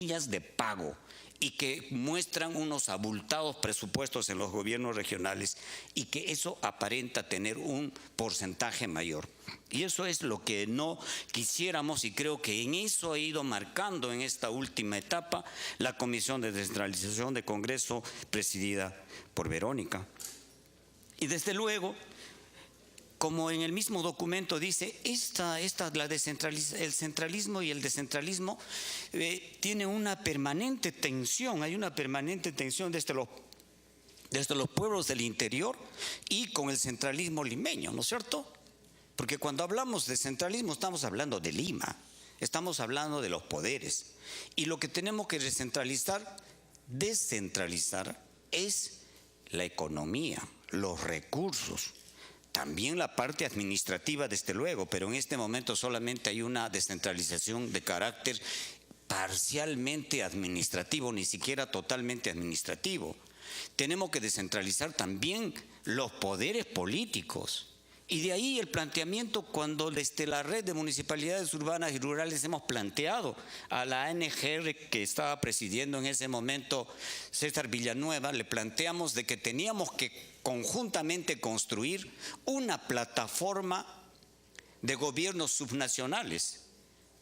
de pago y que muestran unos abultados presupuestos en los gobiernos regionales y que eso aparenta tener un porcentaje mayor. Y eso es lo que no quisiéramos, y creo que en eso ha ido marcando en esta última etapa la Comisión de Descentralización de Congreso presidida por Verónica. Y desde luego, como en el mismo documento dice, el centralismo y el descentralismo tiene una permanente tensión, hay una permanente tensión desde los pueblos del interior y con el centralismo limeño, ¿no es cierto? Porque cuando hablamos de centralismo estamos hablando de Lima, estamos hablando de los poderes, y lo que tenemos que descentralizar es la economía, los recursos. También la parte administrativa, desde luego, pero en este momento solamente hay una descentralización de carácter parcialmente administrativo, ni siquiera totalmente administrativo. Tenemos que descentralizar también los poderes políticos. Y de ahí el planteamiento cuando desde la red de municipalidades urbanas y rurales hemos planteado a la ANGR que estaba presidiendo en ese momento César Villanueva, le planteamos de que teníamos que conjuntamente construir una plataforma de gobiernos subnacionales,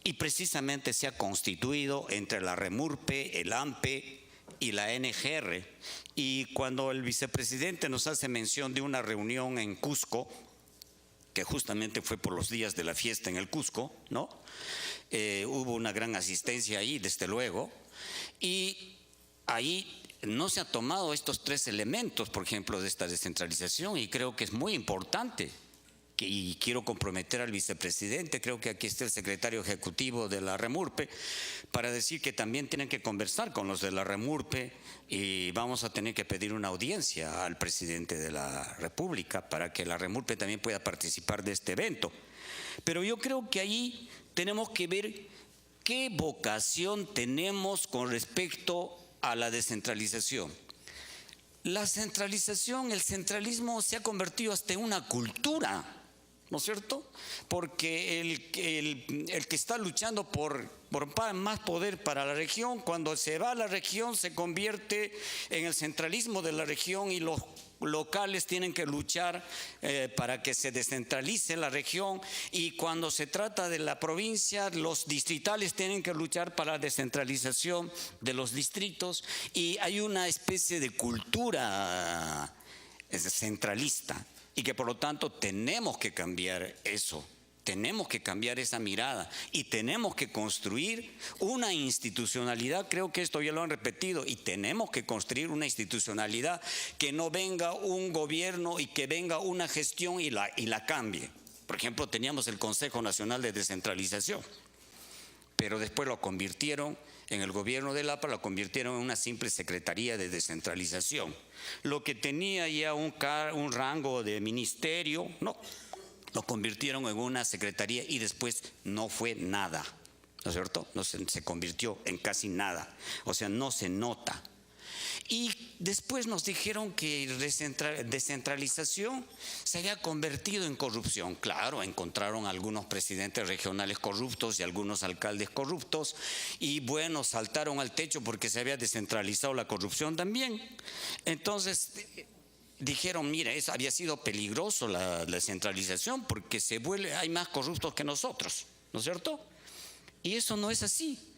y precisamente se ha constituido entre la REMURPE, el AMPE y la ANGR. Y cuando el vicepresidente nos hace mención de una reunión en Cusco, que justamente fue por los días de la fiesta en el Cusco, ¿no? Hubo una gran asistencia ahí, desde luego, y ahí no se han tomado estos tres elementos, por ejemplo, de esta descentralización, y creo que es muy importante, y quiero comprometer al vicepresidente, creo que aquí está el secretario ejecutivo de la REMURPE, para decir que también tienen que conversar con los de la REMURPE, y vamos a tener que pedir una audiencia al presidente de la República para que la REMURPE también pueda participar de este evento. Pero yo creo que ahí tenemos que ver qué vocación tenemos con respecto a la descentralización. La centralización, el centralismo se ha convertido hasta en una cultura, ¿no es cierto? Porque el que está luchando por más poder para la región, cuando se va a la región se convierte en el centralismo de la región, y los locales tienen que luchar para que se descentralice la región, y cuando se trata de la provincia, los distritales tienen que luchar para la descentralización de los distritos, y hay una especie de cultura centralista, y que por lo tanto tenemos que cambiar eso. Tenemos que cambiar esa mirada y tenemos que construir una institucionalidad, creo que esto ya lo han repetido, y tenemos que construir una institucionalidad que no venga un gobierno y que venga una gestión y la cambie. Por ejemplo, teníamos el Consejo Nacional de Descentralización, pero después lo convirtieron en el gobierno del APRA, lo convirtieron en una simple Secretaría de Descentralización. Lo que tenía ya un rango de ministerio, no, lo convirtieron en una secretaría y después no fue nada, ¿no es cierto? No se convirtió en casi nada, o sea, no se nota. Y después nos dijeron que descentralización se había convertido en corrupción. Claro, encontraron algunos presidentes regionales corruptos y algunos alcaldes corruptos, y bueno, saltaron al techo porque se había descentralizado la corrupción también. Entonces dijeron, mira, eso había sido peligroso la descentralización porque hay más corruptos que nosotros, ¿no es cierto? Y eso no es así.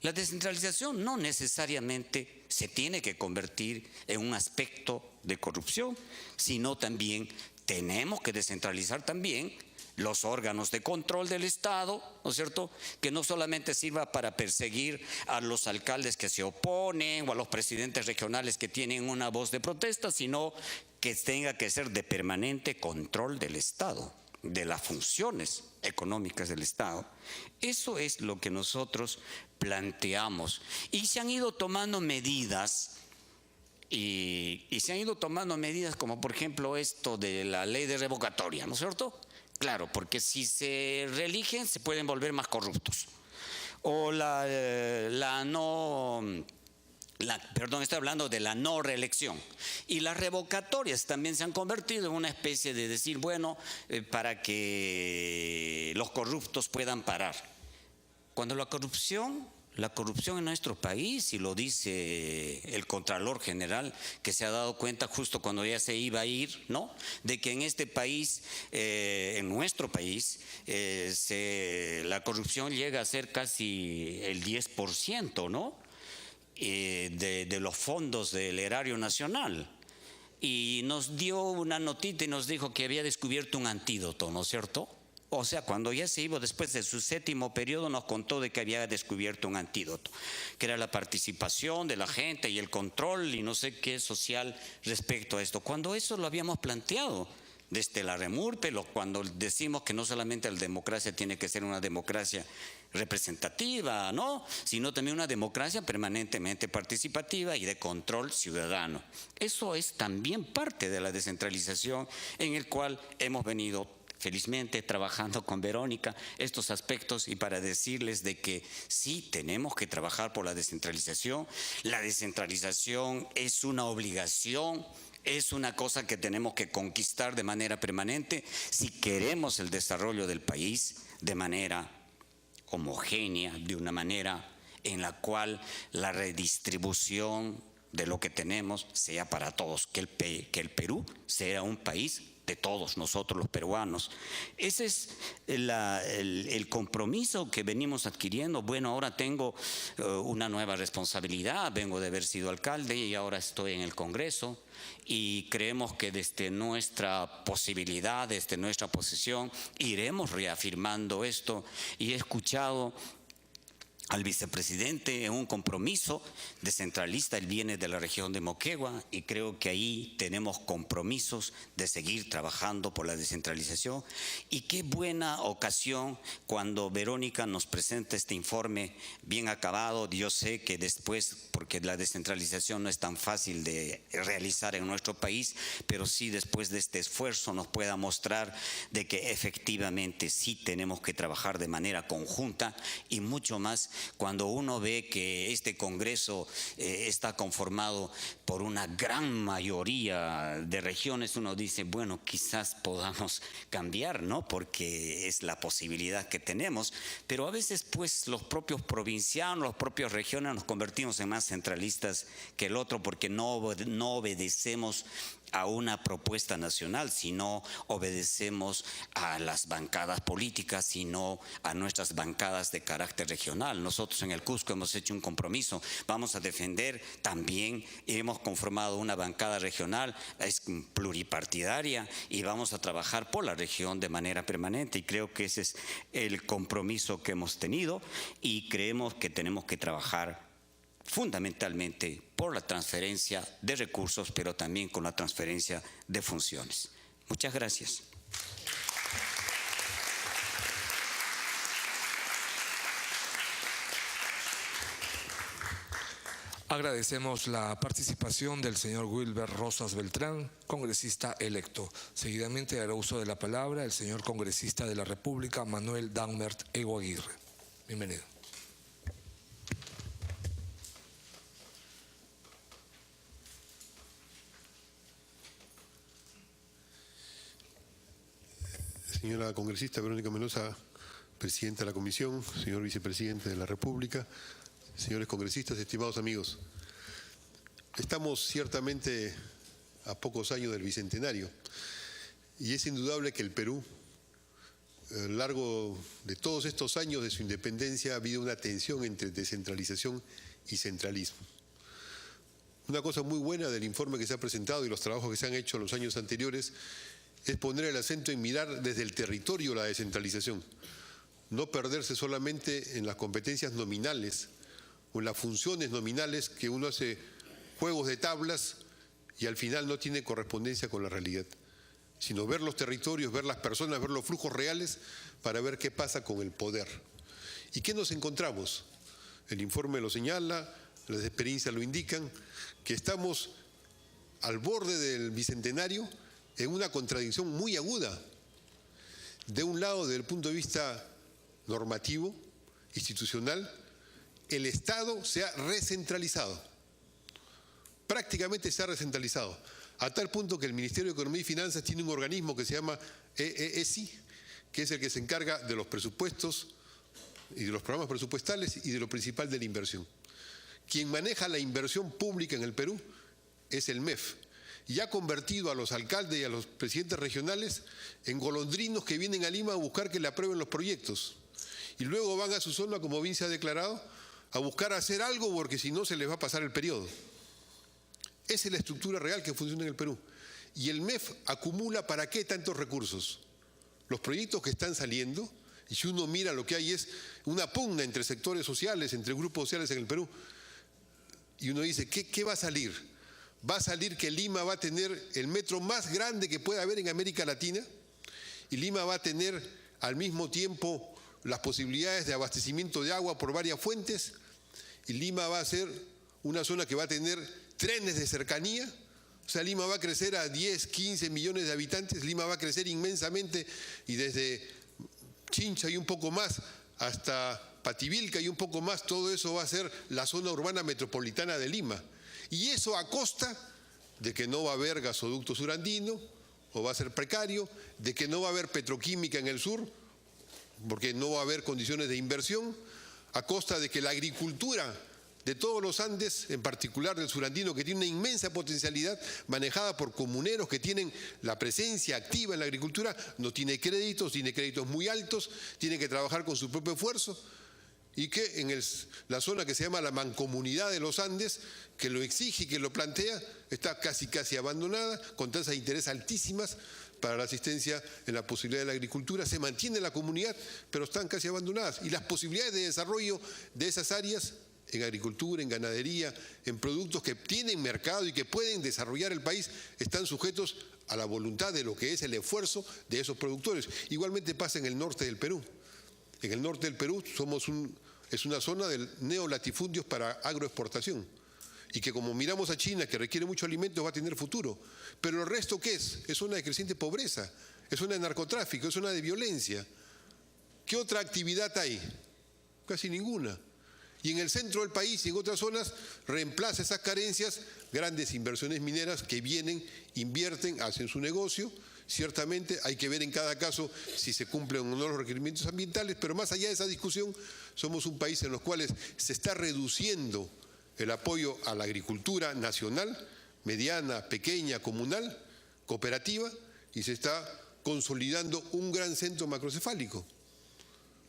La descentralización no necesariamente se tiene que convertir en un aspecto de corrupción, sino también tenemos que descentralizar también los órganos de control del Estado, ¿no es cierto?, que no solamente sirva para perseguir a los alcaldes que se oponen o a los presidentes regionales que tienen una voz de protesta, sino que tenga que ser de permanente control del Estado, de las funciones económicas del Estado. Eso es lo que nosotros planteamos, y se han ido tomando medidas, y se han ido tomando medidas como por ejemplo esto de la ley de revocatoria, ¿no es cierto? Claro, porque si se reeligen se pueden volver más corruptos. O estoy hablando de la no reelección. Y las revocatorias también se han convertido en una especie de decir, bueno, para que los corruptos puedan parar. Cuando la corrupción la corrupción en nuestro país, y lo dice el Contralor General, que se ha dado cuenta justo cuando ya se iba a ir, ¿no?, de que en este país, en nuestro país, la corrupción llega a ser casi el 10%, ¿no?, de los fondos del erario nacional. Y nos dio una notita y nos dijo que había descubierto un antídoto, ¿no es cierto? O sea, cuando ya se iba después de su 7º periodo, nos contó de que había descubierto un antídoto, que era la participación de la gente y el control y no sé qué social respecto a esto. Cuando eso lo habíamos planteado desde la REMURPE, cuando decimos que no solamente la democracia tiene que ser una democracia representativa, ¿no?, sino también una democracia permanentemente participativa y de control ciudadano. Eso es también parte de la descentralización, en el cual hemos venido felizmente trabajando con Verónica estos aspectos, y para decirles de que sí tenemos que trabajar por la descentralización. La descentralización es una obligación, es una cosa que tenemos que conquistar de manera permanente si queremos el desarrollo del país de manera homogénea, de una manera en la cual la redistribución de lo que tenemos sea para todos, que el Perú sea un país de todos nosotros los peruanos. Ese es el compromiso que venimos adquiriendo. Bueno, ahora tengo una nueva responsabilidad, vengo de haber sido alcalde y ahora estoy en el Congreso, y creemos que desde nuestra posibilidad, desde nuestra posición, iremos reafirmando esto. Y he escuchado al vicepresidente en un compromiso descentralista. Él viene de la región de Moquegua y creo que ahí tenemos compromisos de seguir trabajando por la descentralización. Y qué buena ocasión cuando Verónica nos presenta este informe bien acabado. Yo sé que después, porque la descentralización no es tan fácil de realizar en nuestro país, pero sí después de este esfuerzo nos pueda mostrar de que efectivamente sí tenemos que trabajar de manera conjunta, y mucho más cuando uno ve que este Congreso está conformado por una gran mayoría de regiones. Uno dice, bueno, quizás podamos cambiar, ¿no?, porque es la posibilidad que tenemos, pero a veces pues los propios provincianos, los propios regiones nos convertimos en más centralistas que el otro, porque no obedecemos a una propuesta nacional, sino obedecemos a las bancadas políticas, sino a nuestras bancadas de carácter regional. Nosotros en el Cusco hemos hecho un compromiso, vamos a defender también, hemos conformado una bancada regional, es pluripartidaria, y vamos a trabajar por la región de manera permanente, y creo que ese es el compromiso que hemos tenido, y creemos que tenemos que trabajar fundamentalmente por la transferencia de recursos, pero también con la transferencia de funciones. Muchas gracias. Agradecemos la participación del señor Wilber Rosas Beltrán, congresista electo. Seguidamente hará uso de la palabra el señor congresista de la República, Manuel Daumert Ego Aguirre. Bienvenido. Señora congresista Verónica Mendoza, presidenta de la Comisión, señor vicepresidente de la República, señores congresistas, estimados amigos. Estamos ciertamente a pocos años del Bicentenario, y es indudable que el Perú, a lo largo de todos estos años de su independencia, ha habido una tensión entre descentralización y centralismo. Una cosa muy buena del informe que se ha presentado y los trabajos que se han hecho en los años anteriores es poner el acento en mirar desde el territorio la descentralización, no perderse solamente en las competencias nominales o en las funciones nominales, que uno hace juegos de tablas y al final no tiene correspondencia con la realidad, sino ver los territorios, ver las personas, ver los flujos reales para ver qué pasa con el poder. ¿Y qué nos encontramos? El informe lo señala, las experiencias lo indican, que estamos al borde del Bicentenario en una contradicción muy aguda. De un lado, desde el punto de vista normativo, institucional, el Estado se ha recentralizado, prácticamente se ha recentralizado, a tal punto que el Ministerio de Economía y Finanzas tiene un organismo que se llama ESI, que es el que se encarga de los presupuestos, y de los programas presupuestales y de lo principal de la inversión. Quien maneja la inversión pública en el Perú es el MEF, y ha convertido a los alcaldes y a los presidentes regionales en golondrinos que vienen a Lima a buscar que le aprueben los proyectos. Y luego van a su zona, como bien se ha declarado, a buscar hacer algo porque si no se les va a pasar el periodo. Esa es la estructura real que funciona en el Perú. Y el MEF acumula ¿para qué tantos recursos? Los proyectos que están saliendo, y si uno mira lo que hay es una pugna entre sectores sociales, entre grupos sociales en el Perú, y uno dice, ¿qué va a salir? Va a salir que Lima va a tener el metro más grande que pueda haber en América Latina, y Lima va a tener al mismo tiempo las posibilidades de abastecimiento de agua por varias fuentes, y Lima va a ser una zona que va a tener trenes de cercanía. O sea, Lima va a crecer a 10, 15 millones de habitantes, Lima va a crecer inmensamente, y desde Chincha y un poco más hasta Pativilca y un poco más, todo eso va a ser la zona urbana metropolitana de Lima. Y eso a costa de que no va a haber gasoducto surandino, o va a ser precario, de que no va a haber petroquímica en el sur, porque no va a haber condiciones de inversión, a costa de que la agricultura de todos los Andes, en particular del surandino, que tiene una inmensa potencialidad manejada por comuneros que tienen la presencia activa en la agricultura, no tiene créditos muy altos, tiene que trabajar con su propio esfuerzo, y que en la zona que se llama la Mancomunidad de los Andes, que lo exige y que lo plantea, está casi abandonada, con tasas de interés altísimas para la asistencia en la posibilidad de la agricultura. Se mantiene la comunidad, pero están casi abandonadas. Y las posibilidades de desarrollo de esas áreas en agricultura, en ganadería, en productos que tienen mercado y que pueden desarrollar el país, están sujetos a la voluntad de lo que es el esfuerzo de esos productores. Igualmente pasa en el norte del Perú. En el norte del Perú es una zona de neolatifundios para agroexportación, y que como miramos a China, que requiere mucho alimento, va a tener futuro. Pero el resto, ¿qué es? Es zona de creciente pobreza, es zona de narcotráfico, es zona de violencia. ¿Qué otra actividad hay? Casi ninguna. Y en el centro del país y en otras zonas reemplaza esas carencias grandes inversiones mineras que vienen, invierten, hacen su negocio. Ciertamente hay que ver en cada caso si se cumplen o no los requerimientos ambientales, pero más allá de esa discusión, somos un país en los cuales se está reduciendo el apoyo a la agricultura nacional, mediana, pequeña, comunal, cooperativa, y se está consolidando un gran centro macrocefálico.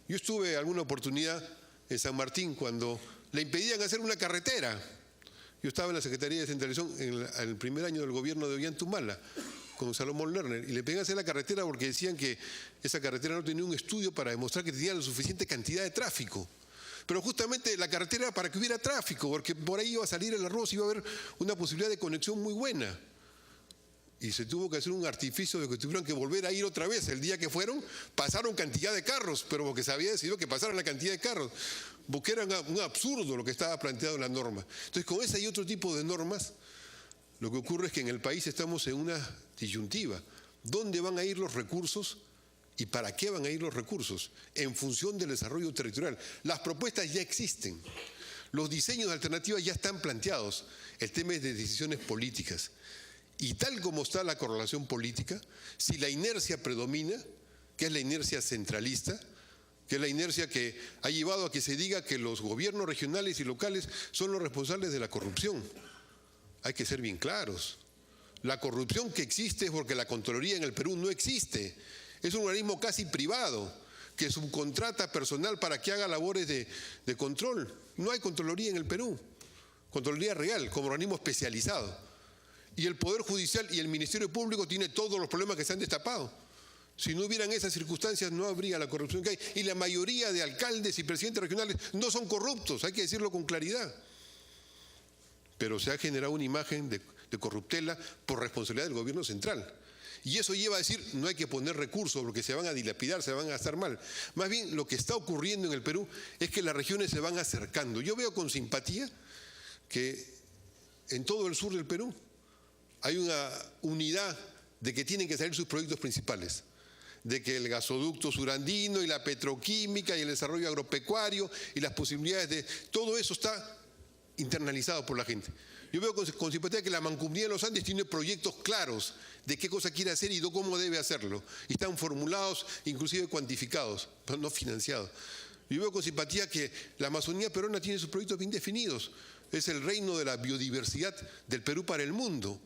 Yo estuve alguna oportunidad en San Martín cuando le impedían hacer una carretera. Yo estaba en la Secretaría de Descentralización en el primer año del gobierno de Ollantumala con Salomón Lerner, y le pedían hacer la carretera porque decían que esa carretera no tenía un estudio para demostrar que tenía la suficiente cantidad de tráfico. Pero justamente la carretera era para que hubiera tráfico, porque por ahí iba a salir el arroz, iba a haber una posibilidad de conexión muy buena. Y se tuvo que hacer un artificio de que tuvieron que volver a ir otra vez. El día que fueron, pasaron cantidad de carros, pero porque se había decidido que pasaran la cantidad de carros, porque era un absurdo lo que estaba planteado en la norma. Entonces, con ese y otro tipo de normas, lo que ocurre es que en el país estamos en una disyuntiva. ¿Dónde van a ir los recursos y para qué van a ir los recursos? En función del desarrollo territorial. Las propuestas ya existen. Los diseños de alternativas ya están planteados. El tema es de decisiones políticas. Y tal como está la correlación política, si la inercia predomina, que es la inercia centralista, que es la inercia que ha llevado a que se diga que los gobiernos regionales y locales son los responsables de la corrupción. Hay que ser bien claros. La corrupción que existe es porque la Contraloría en el Perú no existe. Es un organismo casi privado que subcontrata personal para que haga labores de control. No hay Contraloría en el Perú. Contraloría real, como organismo especializado. Y el Poder Judicial y el Ministerio Público tienen todos los problemas que se han destapado. Si no hubieran esas circunstancias, no habría la corrupción que hay. Y la mayoría de alcaldes y presidentes regionales no son corruptos, hay que decirlo con claridad. Pero se ha generado una imagen de corruptela por responsabilidad del gobierno central. Y eso lleva a decir, no hay que poner recursos porque se van a dilapidar, se van a gastar mal. Más bien, lo que está ocurriendo en el Perú es que las regiones se van acercando. Yo veo con simpatía que en todo el sur del Perú hay una unidad de que tienen que salir sus proyectos principales, de que el gasoducto surandino y la petroquímica y el desarrollo agropecuario y las posibilidades de... Todo eso está internalizado por la gente. Yo veo con simpatía que la Mancomunidad de los Andes tiene proyectos claros de qué cosa quiere hacer y de cómo debe hacerlo. Y están formulados, inclusive cuantificados, pero no financiados. Yo veo con simpatía que la Amazonía peruana tiene sus proyectos bien definidos. Es el reino de la biodiversidad del Perú para el mundo.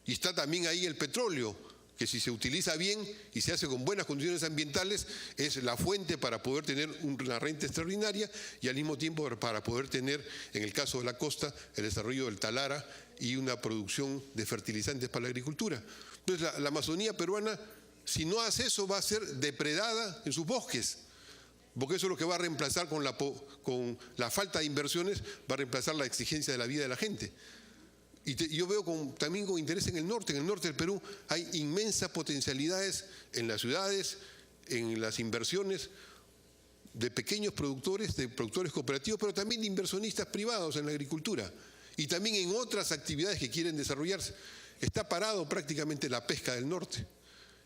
Y está también ahí el petróleo, que si se utiliza bien y se hace con buenas condiciones ambientales, es la fuente para poder tener una renta extraordinaria y al mismo tiempo para poder tener, en el caso de la costa, el desarrollo del talara y una producción de fertilizantes para la agricultura. Entonces la Amazonía peruana, si no hace eso, va a ser depredada en sus bosques, porque eso es lo que va a reemplazar con la falta de inversiones, va a reemplazar la exigencia de la vida de la gente. Y yo veo también con interés en el norte del Perú hay inmensas potencialidades en las ciudades, en las inversiones de pequeños productores, de productores cooperativos, pero también de inversionistas privados en la agricultura y también en otras actividades que quieren desarrollarse. Está parado prácticamente la pesca del norte.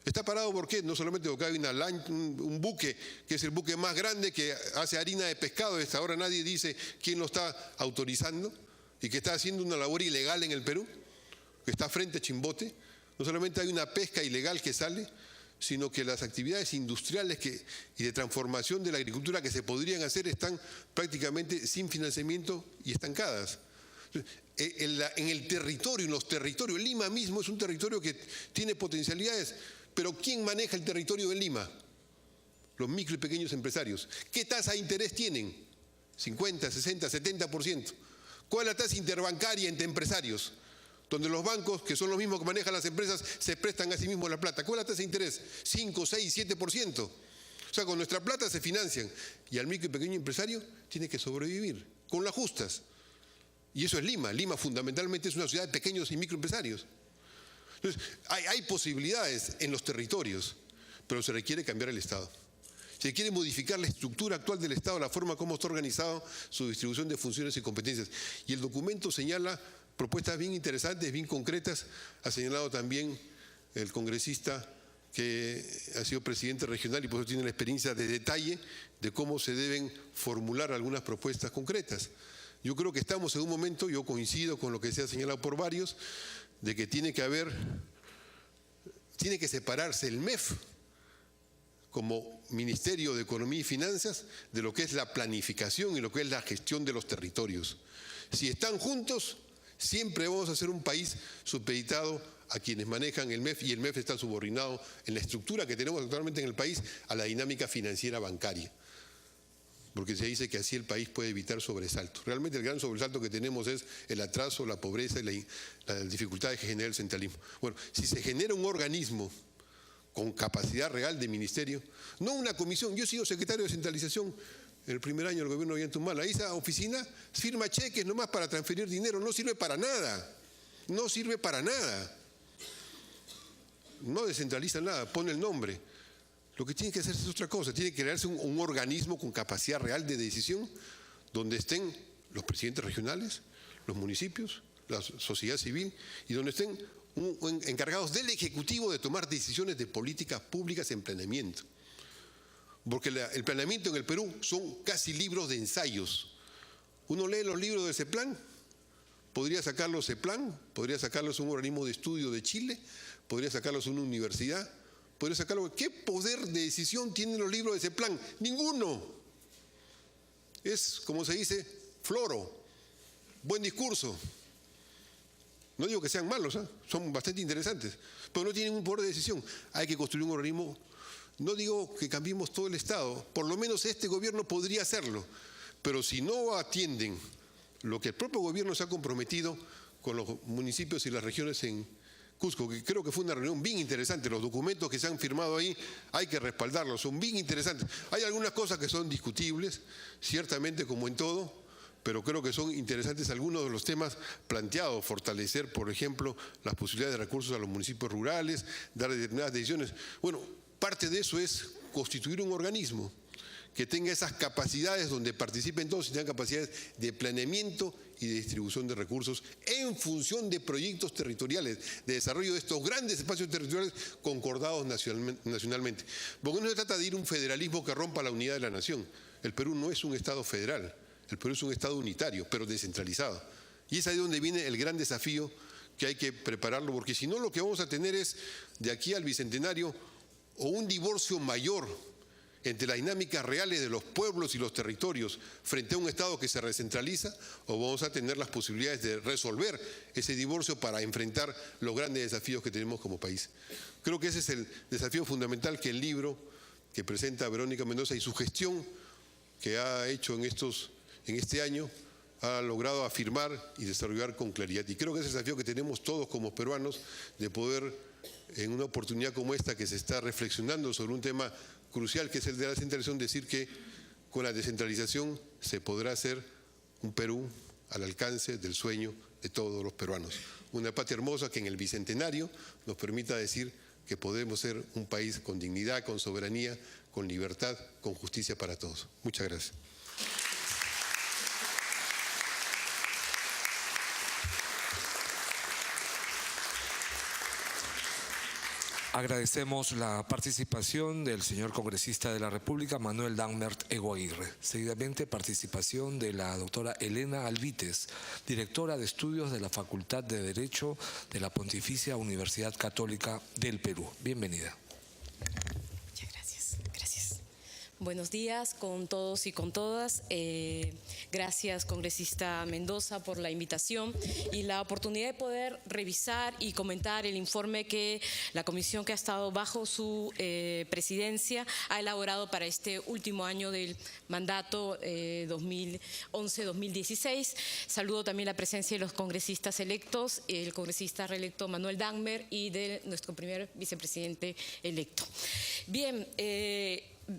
Está parado porque no solamente porque hay un buque, que es el buque más grande que hace harina de pescado, hasta ahora nadie dice quién lo está autorizando y que está haciendo una labor ilegal en el Perú, que está frente a Chimbote. No solamente hay una pesca ilegal que sale, sino que las actividades industriales y de transformación de la agricultura que se podrían hacer están prácticamente sin financiamiento y estancadas. En el territorio, en los territorios, Lima mismo es un territorio que tiene potencialidades, pero ¿quién maneja el territorio de Lima? Los micro y pequeños empresarios. ¿Qué tasa de interés tienen? 50, 60, 70%. ¿Cuál es la tasa interbancaria entre empresarios? Donde los bancos, que son los mismos que manejan las empresas, se prestan a sí mismos la plata. ¿Cuál es la tasa de interés? 5, 6, 7%. O sea, con nuestra plata se financian. Y al micro y pequeño empresario tiene que sobrevivir con las justas. Y eso es Lima. Lima fundamentalmente es una ciudad de pequeños y microempresarios. Entonces, hay posibilidades en los territorios, pero se requiere cambiar el Estado. Se quiere modificar la estructura actual del Estado, la forma como está organizado su distribución de funciones y competencias. Y el documento señala propuestas bien interesantes, bien concretas. Ha señalado también el congresista que ha sido presidente regional y por eso tiene la experiencia de detalle de cómo se deben formular algunas propuestas concretas. Yo creo que estamos en un momento, yo coincido con lo que se ha señalado por varios, de que tiene que separarse el MEF como Ministerio de Economía y Finanzas de lo que es la planificación y lo que es la gestión de los territorios. Si están juntos, siempre vamos a ser un país supeditado a quienes manejan el MEF y el MEF está subordinado en la estructura que tenemos actualmente en el país a la dinámica financiera bancaria. Porque se dice que así el país puede evitar sobresaltos. Realmente el gran sobresalto que tenemos es el atraso, la pobreza y las dificultades que genera el centralismo. Bueno, si se genera un organismo con capacidad real de ministerio, no una comisión. Yo he sido secretario de centralización en el primer año del gobierno de Ollanta. Esa oficina firma cheques nomás para transferir dinero, no sirve para nada. No sirve para nada. No descentraliza nada, pone el nombre. Lo que tiene que hacerse es otra cosa, tiene que crearse un organismo con capacidad real de decisión donde estén los presidentes regionales, los municipios, la sociedad civil y donde estén encargados del Ejecutivo de tomar decisiones de políticas públicas en planeamiento. Porque el planeamiento en el Perú son casi libros de ensayos. Uno lee los libros de CEPLAN, podría sacarlos CEPLAN, podría sacarlos un organismo de estudio de Chile, podría sacarlos una universidad. Podría sacarlo. ¿Qué poder de decisión tienen los libros de ese plan? Ninguno. Es, como se dice, floro, buen discurso. No digo que sean malos, son bastante interesantes, pero no tienen un poder de decisión. Hay que construir un organismo. No digo que cambiemos todo el Estado, por lo menos este gobierno podría hacerlo, pero si no atienden lo que el propio gobierno se ha comprometido con los municipios y las regiones en Cusco, que creo que fue una reunión bien interesante. Los documentos que se han firmado ahí hay que respaldarlos, son bien interesantes. Hay algunas cosas que son discutibles, ciertamente como en todo, pero creo que son interesantes algunos de los temas planteados. Fortalecer, por ejemplo, las posibilidades de recursos a los municipios rurales, dar determinadas decisiones. Bueno, parte de eso es constituir un organismo que tenga esas capacidades donde participen todos y tengan capacidades de planeamiento y de distribución de recursos en función de proyectos territoriales, de desarrollo de estos grandes espacios territoriales concordados nacionalmente. Porque no se trata de ir a un federalismo que rompa la unidad de la nación. El Perú no es un Estado federal, el Perú es un Estado unitario, pero descentralizado. Y es ahí donde viene el gran desafío que hay que prepararlo, porque si no lo que vamos a tener es, de aquí al Bicentenario, o un divorcio mayor entre las dinámicas reales de los pueblos y los territorios frente a un Estado que se recentraliza, o vamos a tener las posibilidades de resolver ese divorcio para enfrentar los grandes desafíos que tenemos como país. Creo que ese es el desafío fundamental que el libro que presenta Verónica Mendoza y su gestión que ha hecho en este año ha logrado afirmar y desarrollar con claridad. Y creo que es el desafío que tenemos todos como peruanos de poder, en una oportunidad como esta que se está reflexionando sobre un tema crucial que es el de la descentralización, decir que con la descentralización se podrá hacer un Perú al alcance del sueño de todos los peruanos. Una patria hermosa que en el Bicentenario nos permita decir que podemos ser un país con dignidad, con soberanía, con libertad, con justicia para todos. Muchas gracias. Agradecemos la participación del señor congresista de la República, Manuel Danmert Eguaguirre. Seguidamente, participación de la doctora Elena Alvites, directora de estudios de la Facultad de Derecho de la Pontificia Universidad Católica del Perú. Bienvenida. Muchas gracias. Gracias. Buenos días con todos y con todas. Gracias, congresista Mendoza, por la invitación y la oportunidad de poder revisar y comentar el informe que la comisión que ha estado bajo su presidencia ha elaborado para este último año del mandato 2011-2016. Saludo también la presencia de los congresistas electos, el congresista reelecto Manuel Danmert y de nuestro primer vicepresidente electo. Bien,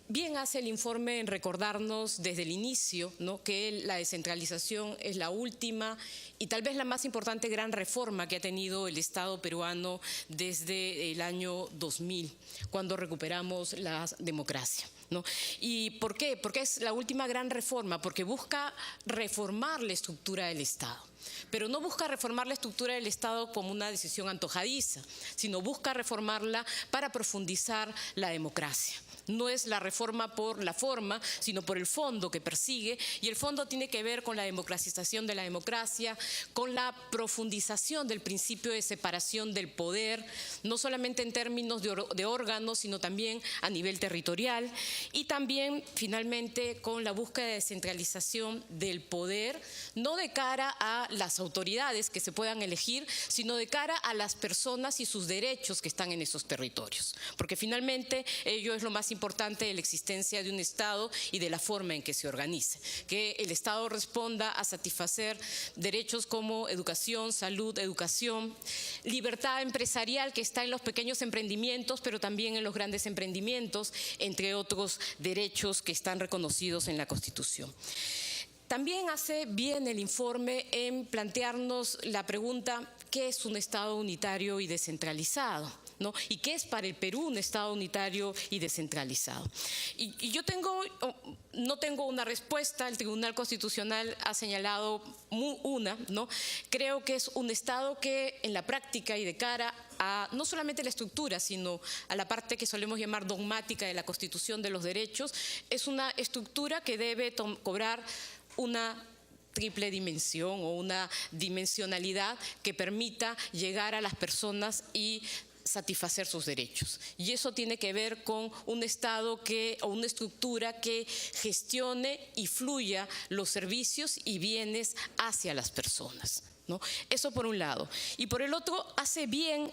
bien hace el informe en recordarnos desde el inicio, ¿no?, que la descentralización es la última y tal vez la más importante gran reforma que ha tenido el Estado peruano desde el año 2000, cuando recuperamos la democracia, ¿no? ¿Y por qué? Porque es la última gran reforma, porque busca reformar la estructura del Estado. Pero no busca reformar la estructura del Estado como una decisión antojadiza, sino busca reformarla para profundizar la democracia. No es la reforma por la forma, sino por el fondo que persigue, y el fondo tiene que ver con la democratización de la democracia, con la profundización del principio de separación del poder, no solamente en términos de órganos, sino también a nivel territorial, y también, finalmente, con la búsqueda de descentralización del poder, no de cara a las autoridades que se puedan elegir, sino de cara a las personas y sus derechos que están en esos territorios. Porque finalmente ello es lo más importante de la existencia de un Estado y de la forma en que se organice. Que el Estado responda a satisfacer derechos como educación, salud, educación, libertad empresarial que está en los pequeños emprendimientos, pero también en los grandes emprendimientos, entre otros derechos que están reconocidos en la Constitución. También hace bien el informe en plantearnos la pregunta: ¿qué es un Estado unitario y descentralizado?, ¿no? ¿Y qué es para el Perú un Estado unitario y descentralizado? Y yo no tengo una respuesta. El Tribunal Constitucional ha señalado una, ¿no? Creo que es un Estado que en la práctica y de cara a no solamente la estructura, sino a la parte que solemos llamar dogmática de la Constitución de los derechos, es una estructura que debe cobrar una triple dimensión o una dimensionalidad que permita llegar a las personas y satisfacer sus derechos. Y eso tiene que ver con un Estado o una estructura que gestione y fluya los servicios y bienes hacia las personas, ¿no? Eso por un lado. Y por el otro, hace bien